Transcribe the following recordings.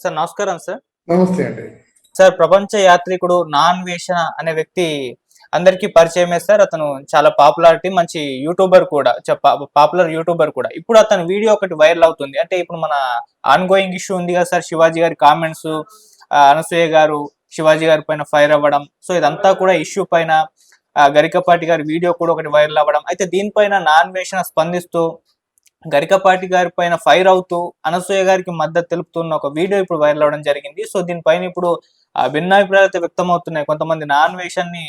Sir నమస్కారం sir. నమస్తే అండి. సార్ ప్రపంచ యాత్రికుడు నాన్వేషణ అనే వ్యక్తి అందరికీ పరిచయమే సార్. అతను చాలా పాపులారిటీ మంచి యూట్యూబర్ కూడా, పాపులర్ యూట్యూబర్ కూడా. ఇప్పుడు అతని వీడియో ఒకటి వైరల్ అవుతుంది. అంటే ఇప్పుడు మన ఆన్ గోయింగ్ ఇష్యూ ఉంది కదా సార్, శివాజీ గారి కామెంట్స్, అనసూయ గారు శివాజీ గారి పైన ఫైర్ అవ్వడం. సో ఇదంతా కూడా ఇష్యూ పైన గరికపాటి గారి వీడియో కూడా ఒకటి వైరల్ అవ్వడం. అయితే దీనిపైన నాన్వేషణ స్పందిస్తూ గరికపాటి గారి పైన ఫైర్ అవుతూ అనసూయ గారికి మద్దతు తెలుపుతున్న ఒక వీడియో ఇప్పుడు వైరల్ అవ్వడం జరిగింది. సో దీనిపైన ఇప్పుడు భిన్నాభిప్రాయాలు అయితే వ్యక్తం అవుతున్నాయి. కొంతమంది నాన్ వేషాన్ని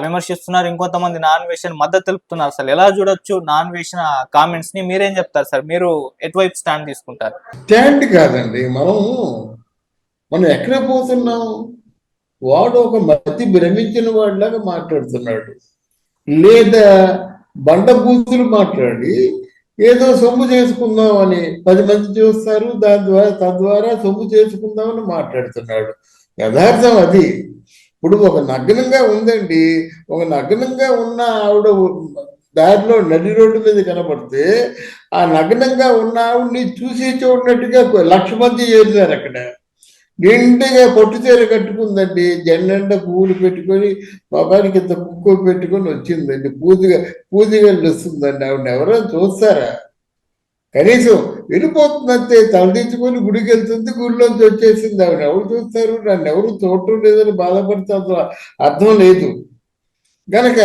విమర్శిస్తున్నారు, ఇంకొంతమంది నాన్ వేషన్ మద్దతు తెలుపుతున్నారు. అసలు ఎలా చూడొచ్చు నాన్ వేషన్ కామెంట్స్ ని? మీరేం చెప్తారు సార్? మీరు ఎటువైపు స్టాండ్ తీసుకుంటారు? స్టాండ్ కాదండి, మనం ఎక్కడ పోతున్నాం? వాడు ఒక మతి భ్రమించిన వాడిలాగా మాట్లాడుతున్నాడు, లేదా బండబూతులు మాట్లాడి ఏదో సొమ్ము చేసుకుందాం అని 10 మంది చూస్తారు, తద్వారా సొమ్ము చేసుకుందామని మాట్లాడుతున్నాడు. యథార్థం అది. ఇప్పుడు ఒక నగ్నంగా ఉందండి, ఒక నగ్నంగా ఉన్న ఆవిడ దారిలో నడి రోడ్డు మీద కనబడితే ఆ నగ్నంగా ఉన్న ఆవిడని చూసి చూడనట్టుగా 1,00,000 మంది చేశారు. అక్కడ నిండుగా పొట్టుచీర కట్టుకుందండి, జెండా పువ్వులు పెట్టుకొని మొగానికి ఇంత కుక్కో పెట్టుకొని వచ్చిందండి. పూజగా వస్తుందండి. ఆవిడ ఎవరైనా చూస్తారా? కనీసం వెళ్ళిపోతుందంతే, తలదించుకొని గుడికి వెళ్తుంది, గుడిలోంచి వచ్చేసింది. ఆవిడ ఎవరు చూస్తారు? నన్ను ఎవరు చూడటం లేదని బాధపడితే అర్థం లేదు. కనుక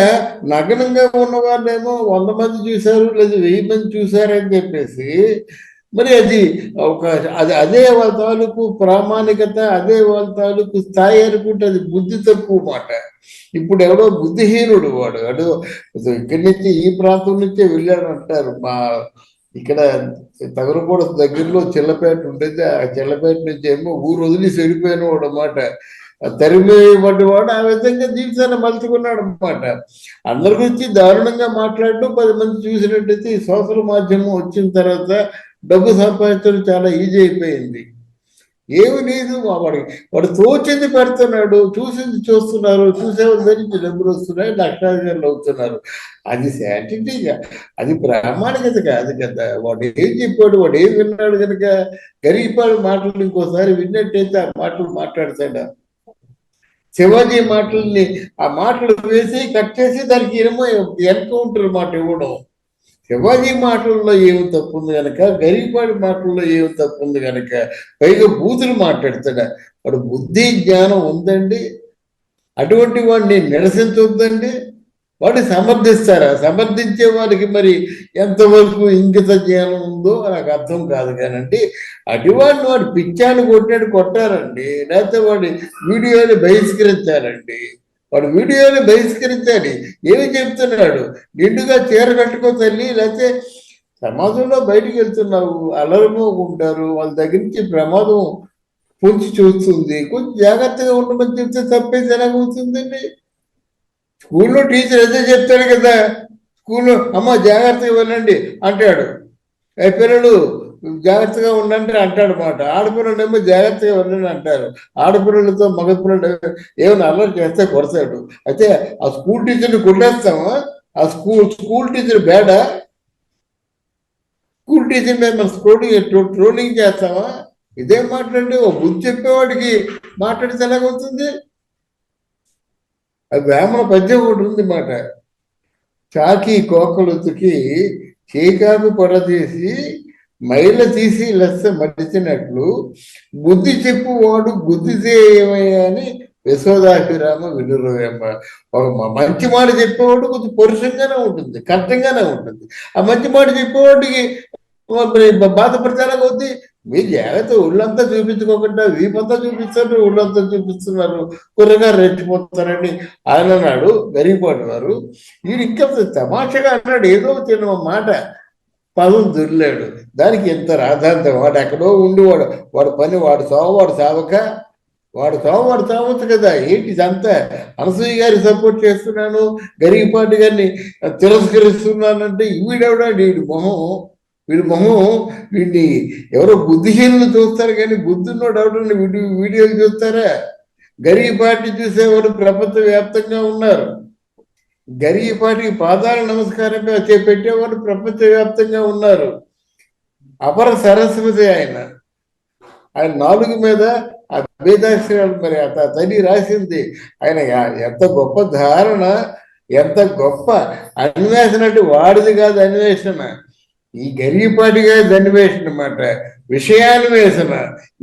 నగ్నంగా ఉన్న వాళ్ళేమో 100 మంది చూశారు, లేదా 1000 మంది చూశారని చెప్పేసి, మరి అదే వాళ్ళ తాలూకు ప్రామాణికత, అదే వాళ్ళ తాలూకు స్థాయి అనుకుంటే అది బుద్ధి తక్కువ మాట. ఇప్పుడు ఎవడో బుద్ధిహీనుడు వాడు ఇక్కడి నుంచి ఈ ప్రాంతం నుంచే వెళ్ళాడు అంటారు. ఇక్కడ తగరపూడ దగ్గరలో చిల్లపేట ఉంటుంది, ఆ చిల్లపేట నుంచి ఏమో ఊరు వదిలి వెళ్ళిపోయిన వాడు అన్నమాట. తరిమేయబడ్డ వాడు ఆ విధంగా జీవితాన్ని మలుచుకున్నాడు అన్నమాట. అందరి గురించి దారుణంగా మాట్లాడటం 10 మంది చూసినట్టయితే ఈ సోషల్ మాధ్యమం వచ్చిన తర్వాత డబ్బు సంపాదించడం చాలా ఈజీ అయిపోయింది. ఏమి లేదు, వాడు తోచింది పెడుతున్నాడు, చూసింది చూస్తున్నారు, చూసేవాళ్ళ నుంచి డబ్బులు వస్తున్నాయి, లక్షాధికారులు అవుతున్నారు. అది శాంటిటీగా, అది ప్రామాణికత కాదు కదా. వాడు ఏం చెప్పాడు, వాడు ఏం విన్నాడు కనుక గరికపాటి మాటలు ఇంకోసారి విన్నట్టయితే ఆ మాటలు మాట్లాడతాడా? శివాజీ మాటల్ని ఆ మాటలు వేసి కట్ చేసి దానికి ఎన్కౌంటర్ మాట ఇవ్వడం. శివాజీ మాటల్లో ఏమి తప్పు ఉంది కనుక, గరికపాటి మాటల్లో ఏమి తప్పు ఉంది కనుక పైగా బూతులు మాట్లాడతాడా? వాడు బుద్ధి జ్ఞానం ఉందండి, అటువంటి వాడిని నిరసించొద్దండి. వాడిని సమర్థిస్తారా? సమర్థించే వారికి మరి ఎంతవరకు ఇంగిత జ్ఞానం ఉందో నాకు అర్థం కాదు. కానండి అటువాడిని వాడు పిచ్చాన్ని కొట్టారండి, లేకపోతే వాడి వీడియోని బహిష్కరించారండి. వాడు వీడియోని బహిష్కరించాలి. ఏమి చెప్తున్నాడు? నిండుగా చీర కట్టుకో తల్లి, లేకపోతే సమాజంలో బయటికి వెళ్తున్నావు, అలరమోకుంటారు, వాళ్ళ దగ్గర నుంచి ప్రమాదం పొంచి చూస్తుంది, కొంచెం జాగ్రత్తగా ఉండమని చెప్తే తప్పేసి ఎలాగవుతుందండి? స్కూల్లో టీచర్ అదే చెప్తాడు కదా, స్కూల్లో అమ్మ జాగ్రత్తగా వెళ్ళండి అంటాడు, పిల్లలు జాగ్రత్తగా ఉండండి అంటాడు మాట. ఆడపిల్లలేమో జాగ్రత్తగా వెళ్ళండి అంటారు. ఆడపిల్లలతో మగపిల్లలు ఏమైనా అల్లరి చేస్తే కొడతాడు. అయితే ఆ స్కూల్ టీచర్ని కొట్టేస్తామా? ఆ స్కూల్ టీచర్ బేడా? స్కూల్ టీచర్ మీద మనం ట్రోలింగ్ చేస్తామా? ఇదేం మాట్లాడి ఓ బుద్ధి చెప్పేవాడికి మాట్లాడితే ఎలాగవుతుంది? అది వేమన పద్యం ఒకటి ఉంది మాట, చాకి కోకలుతుకి చీకాకు పడదీసి మైల తీసి లెస్స మడిచినట్లు బుద్ధి చెప్పువాడు బుద్ధితే ఏమయ్యా అని యశోదాభిరామ వినురవేమ. ఒక మంచి మాట చెప్పేవాడు కొంచెం పరుషంగానే ఉంటుంది, కష్టంగానే ఉంటుంది. ఆ మంచి మాట చెప్పేవాడికి బాధపడితేలా కొద్ది మీరు జాగ్రత్త ఒళ్ళంతా చూపించుకోకుండా వీపంతా చూపిస్తారు, ఒళ్ళంతా చూపిస్తున్నారు, కుర్రగా రెచ్చిపోతారని ఆయన అన్నాడు గరికపాటి వారు. వీడు ఇంకా తమాషగా అన్నాడు, ఏదో చిన్న మాట పదం దొరిలాడు, దానికి ఎంత రాధాంతం. వాడు ఎక్కడో ఉండి వాడు పని వాడు సావక వాడు చావచ్చు కదా. ఏంటి ఇదంతా? అనసూయ గారికి సపోర్ట్ చేస్తున్నాను, గరికపాటి గారిని తిరస్కరిస్తున్నానంటే వీడెవడా? వీడి మొహం వీడిని ఎవరో బుద్ధిహీనులు చూస్తారు కానీ బుద్ధున్నోడు ఎవడని వీడియోలు చూస్తారా? గరికపాటి చూసేవాడు ప్రపంచవ్యాప్తంగా ఉన్నారు. గరికపాటికి పాదాల నమస్కారంగా పెట్టేవారు ప్రపంచవ్యాప్తంగా ఉన్నారు. అపర సరస్వతి ఆయన. ఆయన నాలుగు మీద అభేదాశ్రాలు మరి తల్లి రాసింది. ఆయన ఎంత గొప్ప ధారణ, ఎంత గొప్ప అన్వేషణ అంటే వాడిది కాదు అన్వేషణ, ఈ గరిపాటిగా అన్వేషణ అన్నమాట. విషయాన్వేషణ,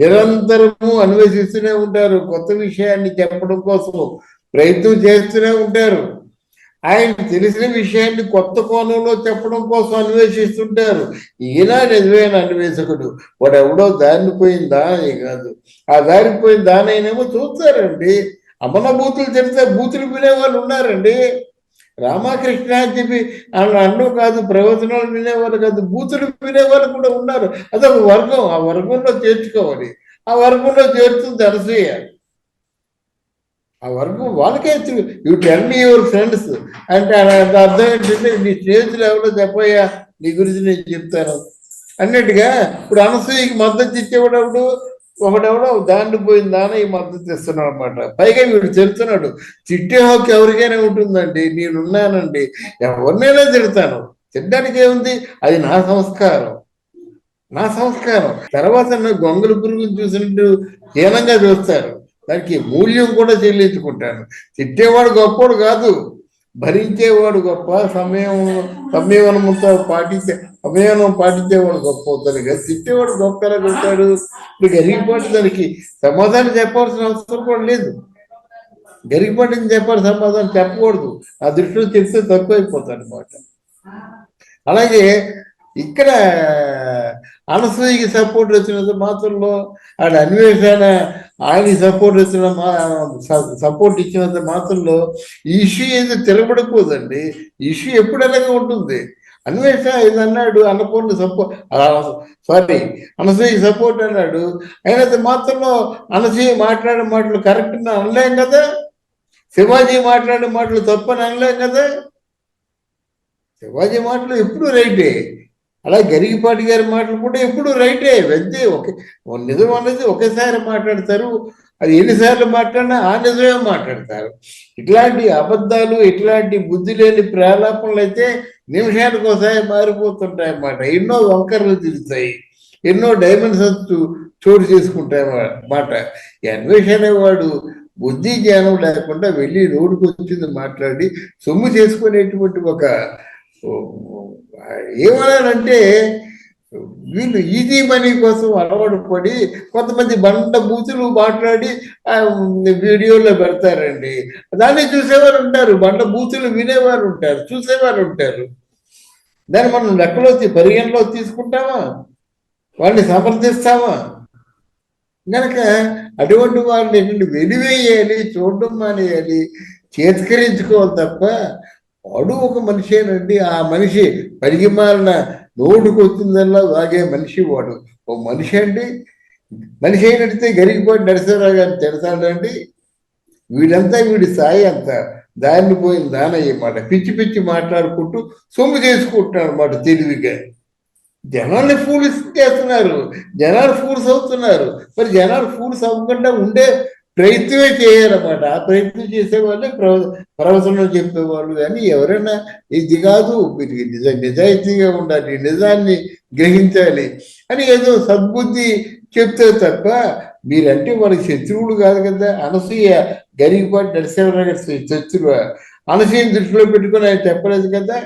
నిరంతరము అన్వేషిస్తూనే ఉంటారు, కొత్త విషయాన్ని చెప్పడం కోసం ప్రయత్నం చేస్తూనే ఉంటారు. ఆయన తెలిసిన విషయాన్ని కొత్త కోణంలో చెప్పడం కోసం అన్వేషిస్తుంటారు. ఈయన నిజమైన అన్వేషకుడు. వాడు ఎవడో దారిని పోయిన దాని కాదు, ఆ దారికి పోయిన దానైనేమో చూస్తారండి. అమన బూతులు చెప్తే బూతులు వినేవాళ్ళు ఉన్నారండి. రామకృష్ణ అని చెప్పి అన్నం కాదు, ప్రవచనాలు వినేవాళ్ళు కాదు, బూతులు వినేవాళ్ళు కూడా ఉన్నారు. అదొక వర్గం, ఆ వర్గంలో చేర్చుకోవాలి. ఆ వర్గంలో చేరుతుంది అనసూయ. ఆ వర్గం వాళ్ళకే you tell me your friends అంటే అర్థం ఏంటంటే నీ స్నేహితులు ఎవరో చెప్పయ్యా, నీ గురించి నేను చెప్తాను అన్నట్టుగా. ఇప్పుడు అనసూయకి మద్దతు ఇచ్చేవాడెవడు, ఒకడెవడో దాన్ని పోయిన దాని ఈ మద్దతు ఇస్తున్నాడు అనమాట. పైగా వీడు తిడుతున్నాడు. తిట్టే హక్కు ఎవరికైనా ఉంటుందండి, నేనున్నానండి, ఎవరినైనా తిడతాను, తిట్టడానికి ఏముంది, అది నా సంస్కారం, నా సంస్కారం. తర్వాత గొంగళి పురుగుని చూసినట్టు హీనంగా చూస్తారు, దానికి మూల్యం కూడా చెల్లించుకుంటాను. తిట్టేవాడు గొప్పవాడు కాదు, భరించేవాడు గొప్ప. సంయమనంతో సంయమనం పాటించేవాడు గొప్ప అవుతాడు కదా, తిట్టేవాడు గొప్ప ఎలా కొట్టాడు. ఇప్పుడు గరిగిపాటి దానికి సమాధానం చెప్పాల్సిన అవసరం కూడా లేదు. గరిగిపాటిని చెప్పాలి, సమాధానం చెప్పకూడదు. ఆ దృష్టిలో చెప్తే తక్కువ అయిపోతాడు అనమాట. అలాగే ఇక్కడ అనసూయకి సపోర్ట్ వచ్చినంత మాత్రంలో ఆడ అన్వేషణ ఆయనకి సపోర్ట్ ఇచ్చినంత మాత్రంలో ఈ ఇష్యూ ఏదో తిరగబడిపోదండి. ఇష్యూ ఎప్పుడు అలాగే ఉంటుంది. అన్వేషణ ఏదన్నాడు, అన్నపూర్ణ అనసూయ సపోర్ట్ అన్నాడు, అయినంత మాత్రంలో అనసూయ మాట్లాడే మాటలు కరెక్ట్ అని అనలేం కదా, శివాజీ మాట్లాడే మాటలు తప్పని అనలేం కదా. శివాజీ మాటలు ఎప్పుడు రైటే, అలాగే గరిగిపాటి గారి మాటలు కూడా ఎప్పుడు రైటే. వెళ్తే నిజం అనేది ఒకేసారి మాట్లాడతారు, అది ఎన్నిసార్లు మాట్లాడినా ఆ నిజమే మాట్లాడతారు. ఇట్లాంటి అబద్ధాలు, ఇట్లాంటి బుద్ధి లేని ప్రాలాపనలు అయితే నిమిషానికి ఒకసారి మారిపోతుంటాయి అన్నమాట. ఎన్నో వంకరలు తిరుగుతాయి, ఎన్నో డైమెన్షన్స్ చోటు చేసుకుంటాయి అన్నమాట. ఈ అన్వేషణ వాడు బుద్ధి జ్ఞానం లేకుండా వెళ్ళి రోడ్డుకు వచ్చింది మాట్లాడి సొమ్ము చేసుకునేటువంటి ఒక ఏమన్నానంటే, వీళ్ళు ఈజీ మనీ కోసం అలవాటు పడి కొంతమంది బండ బూతులు మాట్లాడి వీడియోలో పెడతారండి. దాన్ని చూసేవారు ఉంటారు, బండ బూతులు వినేవారు ఉంటారు, చూసేవారు ఉంటారు. దాన్ని మనం లెక్కలో పరిగణలో తీసుకుంటామా, వాళ్ళని సమర్థిస్తామా? కనుక అటువంటి వాళ్ళని వెలివేయాలి, చూడడం మానేయాలి, చేత్కరించుకోవాలి తప్ప. వాడు ఒక మనిషేనండి, ఆ మనిషి పరిగిమాలిన నోటుకు వచ్చిందల్లా వాగే మనిషి వాడు. ఓ మనిషి అండి, మనిషి అయినట్టే గరిగిపోయి నరసింహరావు గారిని తిడతాడండి. వీడంతా వీడి స్థాయి అంతా దాన్ని పోయిన దానయ్యమాట. పిచ్చి పిచ్చి మాట్లాడుకుంటూ సొమ్ము చేసుకుంటున్నాడు అన్నమాట తెలివిగా. జనాల్ని ఫూల్స్ చేస్తున్నారు, జనాలు ఫూల్స్ అవుతున్నారు. మరి జనాలు ఫూల్స్ అవ్వకుండా ఉండే ప్రయత్నమే చేయాలన్నమాట. ఆ ప్రయత్నం చేసేవాళ్ళే ప్రవచనం చెప్పేవాళ్ళు. కానీ ఎవరైనా ఇది కాదు, మీరు నిజాయితీగా ఉండాలి, నిజాన్ని గ్రహించాలి అని ఏదో సద్బుద్ధి చెప్తే తప్ప మీరంటే వాళ్ళకి శత్రువులు కాదు కదా. అనసూయ గరిగిపాటి నరసింహరావు గారి శత్రువు, అనసూయని దృష్టిలో పెట్టుకుని ఆయన చెప్పలేదు కదా.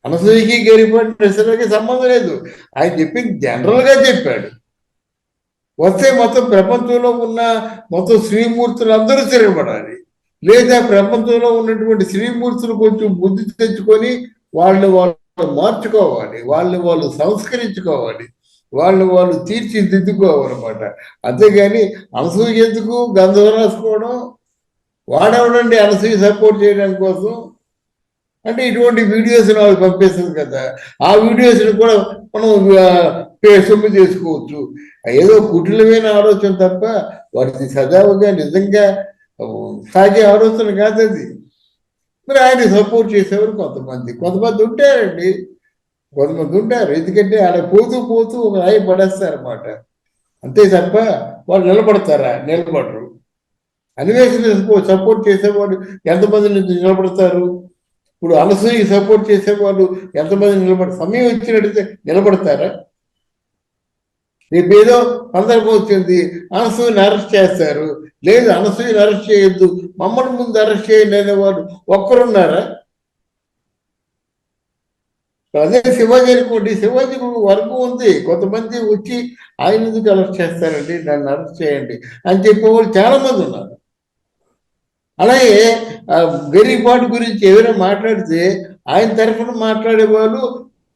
అనసూయకి గరిగిపాటి నరసింహరావుకి సంబంధం లేదు, ఆయన చెప్పింది జనరల్గా చెప్పాడు. వస్తే మొత్తం ప్రపంచంలో ఉన్న మొత్తం శ్రీమూర్తులు అందరూ తిరగబడాలి, లేదా ప్రపంచంలో ఉన్నటువంటి శ్రీమూర్తులు కొంచెం బుద్ధి తెచ్చుకొని వాళ్ళు మార్చుకోవాలి, వాళ్ళు సంస్కరించుకోవాలి, వాళ్ళు తీర్చిదిద్దుకోవాలన్నమాట. అంతేగాని అనసూయ ఎందుకు గంధం రాసుకోవడం, వాడవడండి అనసూయ సపోర్ట్ చేయడం కోసం అంటే ఇటువంటి వీడియోస్ వాళ్ళు పంపిస్తుంది కదా. ఆ వీడియోస్ని కూడా మనం సొమ్ము చేసుకోవచ్చు. ఏదో కుటిలమైన ఆలోచన తప్ప వాటికి సజావుగా నిజంగా సాగే ఆలోచన కాదు అది. మరి ఆయన సపోర్ట్ చేసేవారు కొంతమంది ఉంటారండి, కొంతమంది ఉంటారు. ఎందుకంటే అలా పోతూ ఒక రాయి పడేస్తారన్నమాట. అంతే తప్ప వాళ్ళు నిలబడతారా? నిలబడరు. అన్వేషణ సపోర్ట్ చేసేవాడు ఎంతమంది నిలబడతారు? ఇప్పుడు అనసూయ సపోర్ట్ చేసేవాళ్ళు ఎంతమంది సమయం ఇచ్చినట్టయితే నిలబడతారా? రేపు ఏదో సందర్భం వచ్చింది, అనసూయని అరెస్ట్ చేస్తారు. లేదు, అనసూయని అరెస్ట్ చేయొద్దు, మమ్మల్ని ముందు అరెస్ట్ చేయండి అనేవారు ఒక్కరున్నారా? అదే శివాజీ అనుకోండి, శివాజీకి వర్గం ఉంది, కొంతమంది వచ్చి ఆయన ఎందుకు అరెస్ట్ చేస్తారండి, నన్ను అరెస్ట్ చేయండి అని చెప్పేవాళ్ళు చాలా మంది ఉన్నారు. అలాగే గరీబాటు గురించి ఎవరైనా మాట్లాడితే ఆయన తరఫున మాట్లాడే వాళ్ళు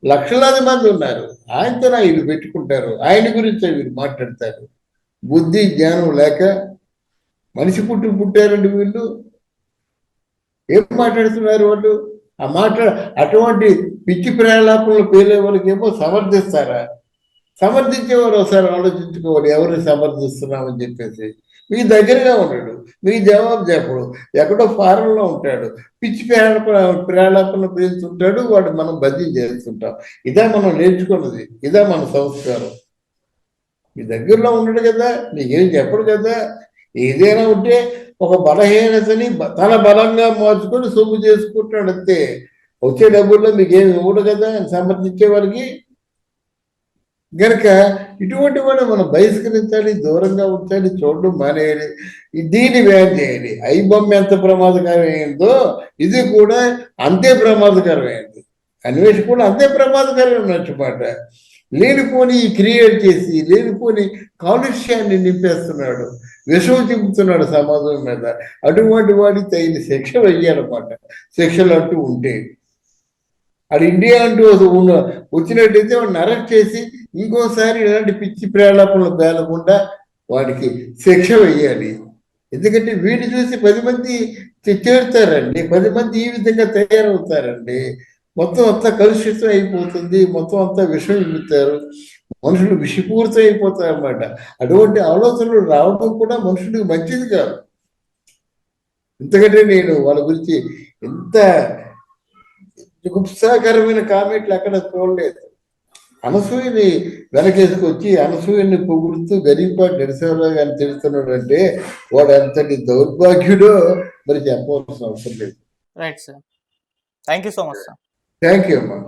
లక్షలాది మంది ఉన్నారు. ఆయనతో వీళ్ళు పెట్టుకుంటారు, ఆయన గురించి వీళ్ళు మాట్లాడతారు. బుద్ధి జ్ఞానం లేక మనిషి పుట్టారండి వీళ్ళు. ఏం మాట్లాడుతున్నారు వాళ్ళు? అటువంటి పిచ్చి ప్రేలాపనలు పేలే వాళ్ళకేమో సమర్థిస్తారా? సమర్థించేవారు ఒకసారి ఆలోచించుకోవాలి, ఎవరిని సమర్థిస్తున్నామని చెప్పేసి. మీకు దగ్గరగా ఉన్నాడు, మీకు జవాబు చెప్పడు, ఎక్కడో ఫారెన్లో ఉంటాడు, పిచ్చి ప్రేలాపన పేలుతుంటాడు, వాడు మనం బదిలీ చేస్తుంటాం. ఇదే మనం నేర్చుకున్నది, ఇదే మన సంస్కారం. మీ దగ్గరలో ఉన్నాడు కదా, నీకేం చెప్పడు కదా. ఏదైనా ఉంటే ఒక బలహీనతని తన బలంగా మార్చుకొని సొమ్ము చేసుకుంటాడు అంతే. వచ్చే డబ్బుల్లో మీకేమి ఇవ్వడు కదా సమర్థించే వారికి. గనక ఇటువంటి వాడు మనం బహిష్కరించాలి, దూరంగా ఉంచాలి, చూడడం మానేయాలి, దీన్ని వ్యాన్ చేయాలి. ఐ బొమ్మ ఎంత ప్రమాదకరమైందో ఇది కూడా అంతే ప్రమాదకరమైంది. అన్వేషణ కూడా అంతే ప్రమాదకరమైనమాట. లేనిపోని క్రియేట్ చేసి లేనిపోని కాలుష్యాన్ని నింపేస్తున్నాడు, విషం చెబుతున్నాడు సమాజం మీద. అటువంటి వాడికి తగిన శిక్ష వెయ్యాలన్నమాట, శిక్షలు అంటూ ఉంటే. అది ఇండియా అంటూ వచ్చినట్టయితే వాడిని అరెస్ట్ చేసి ఇంకోసారి ఇలాంటి పిచ్చి ప్రేలాపనలు పేలకుండా వాడికి శిక్ష వెయ్యాలి. ఎందుకంటే వీడిని చూసి 10 మంది చేరుతారండి, 10 మంది ఈ విధంగా తయారవుతారండి. మొత్తం అంతా కలుషితం అయిపోతుంది, మొత్తం అంతా విషం ఇమ్ముతారు, మనుషులు విషపూరితం అయిపోతారు అన్నమాట. అటువంటి ఆలోచనలు రావడం కూడా మనుషుడికి మంచిది కాదు. ఎందుకంటే నేను వాళ్ళ గురించి ఎంత జుగుప్సాకరమైన కామెంట్లు ఎక్కడ చూడలేదు. అనసూయని వెనకేసుకొచ్చి అనసూయని పొగుడుతూ గరీపాటి నరసింహరావు గారిని తిడుతున్నాడు అంటే వాడు ఎంతటి దౌర్భాగ్యుడో మరి చెప్పవలసిన అవసరం లేదు. Right sir, thank you so much sir. Thank you అమ్మా.